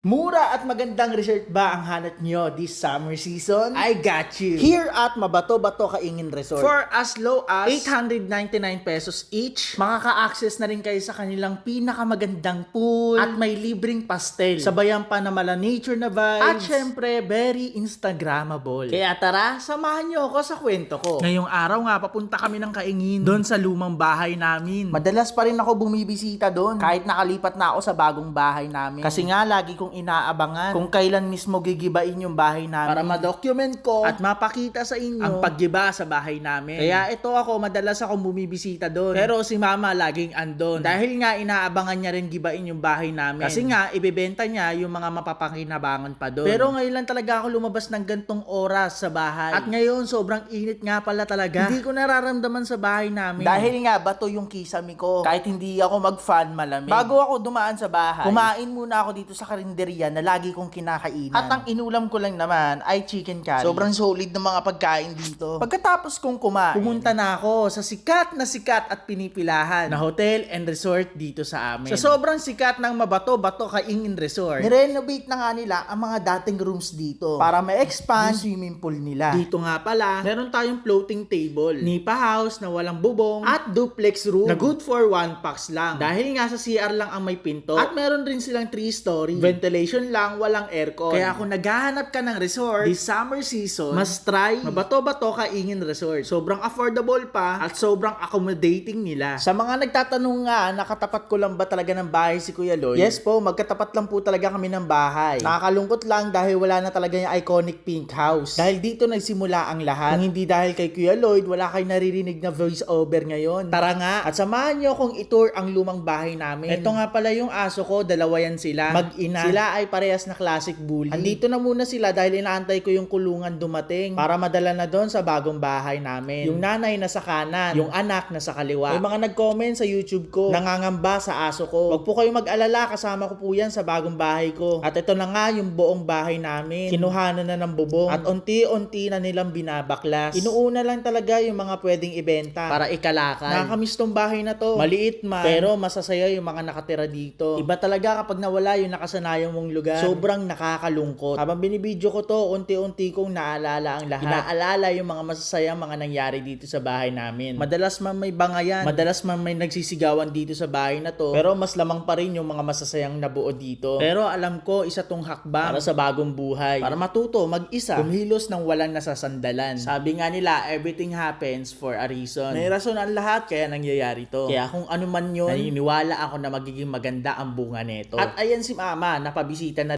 Mura at magandang resort ba ang hanap nyo this summer season? I got you! Here at Mabato-Bato Kaingin Resort. For as low as 899 pesos each, makaka-access na rin kayo sa kanilang pinakamagandang pool at may libreng pastel. Sabayan pa na mala nature na vibes. At syempre, very Instagrammable. Kaya tara, samahan nyo ako sa kwento ko. Ngayong araw nga, papunta kami ng Kaingin doon sa lumang bahay namin. Madalas pa rin ako bumibisita doon kahit nakalipat na ako sa bagong bahay namin. Kasi nga lagi kong inaabangan kung kailan mismo gigibain yung bahay namin. Para ma-document ko at mapakita sa inyo ang paggiba sa bahay namin. Kaya ito ako, madalas akong bumibisita doon. Pero si mama laging andon. Dahil nga inaabangan niya rin gibain yung bahay namin. Kasi nga, ibebenta niya yung mga mapapakinabangan pa doon. Pero ngayon lang talaga ako lumabas ng gantong oras sa bahay. At ngayon, sobrang init nga pala talaga. Hindi ko nararamdaman sa bahay namin. Dahil nga, bato yung kisame ko. Kahit hindi ako mag-fan malamig. Bago ako dumaan sa bahay, kumain muna ako dito sa karinderya na lagi kong kinakainan. At ang inulam ko lang naman ay chicken curry. Sobrang solid ng mga pagkain dito. Pagkatapos kong kumain, pumunta na ako sa sikat at pinipilahan na hotel and resort dito sa amin. Sa sobrang sikat ng Mabato-Bato Kaingin Resort, nirenovate na nga nila ang mga dating rooms dito para ma-expand yung swimming pool nila. Dito nga pala, meron tayong floating table, nipa house na walang bubong, at duplex room na good for 1 pax lang. Dahil nga sa CR lang ang may pinto. At meron rin silang 3-story. Ventilation lang, walang aircon. Kaya kung naghahanap ka ng resort this summer season, must try Mabato-Bato Kaingin Resort. Sobrang affordable pa at sobrang accommodating nila. Sa mga nagtatanong nga, nakatapat ko lang ba talaga ng bahay si Kuya Lloyd? Yes po, magkatapat lang po talaga kami ng bahay. Nakakalungkot lang dahil wala na talaga yung iconic pink house. Dahil dito nagsimula ang lahat. Kung hindi dahil kay Kuya Lloyd, wala kayo naririnig na voice over ngayon. Tara nga, at samahan nyo kung itour ang lumang bahay namin. Ito nga pala yung aso ko, dalawa yan sila. Mag-ina. Sila ay parehas na classic bully. Andito na muna sila dahil inaantay ko yung kulungan dumating para madala na doon sa bagong bahay namin. Yung nanay na sa kanan, yung anak na sa kaliwa. May mga nag-comment sa YouTube ko, nangangamba sa aso ko. Wag po kayong mag-alala, kasama ko po yan sa bagong bahay ko. At ito na nga yung buong bahay namin. Kinuhanan na ng bubong at unti-unti na nilang binabaklas. Inuuna lang talaga yung mga pwedeng ibenta para ikalakal. Nakakamiss tong bahay na to. Maliit man, pero masasaya yung mga nakatira dito. Iba talaga kapag nawala yung nakasanayang mong lugar. Sobrang nakakalungkot. Habang binibidyo ko to, unti-unti kong naalala ang lahat. Inaalala yung mga masasayang mga nangyari dito sa bahay namin. Madalas man may bangayan, madalas man may nagsisigawan dito sa bahay na to, pero mas lamang pa rin yung mga masasayang nabuo dito. Pero alam ko, isa tong hakbang para sa bagong buhay. Para matuto mag-isa, kumilos ng walang nasasandalan. Sabi nga nila, everything happens for a reason. May rason ang lahat, kaya nangyayari to. Kaya kung ano man yun, naniniwala ako na magiging maganda ang bunga nito. At ayan si Mama, napabisita na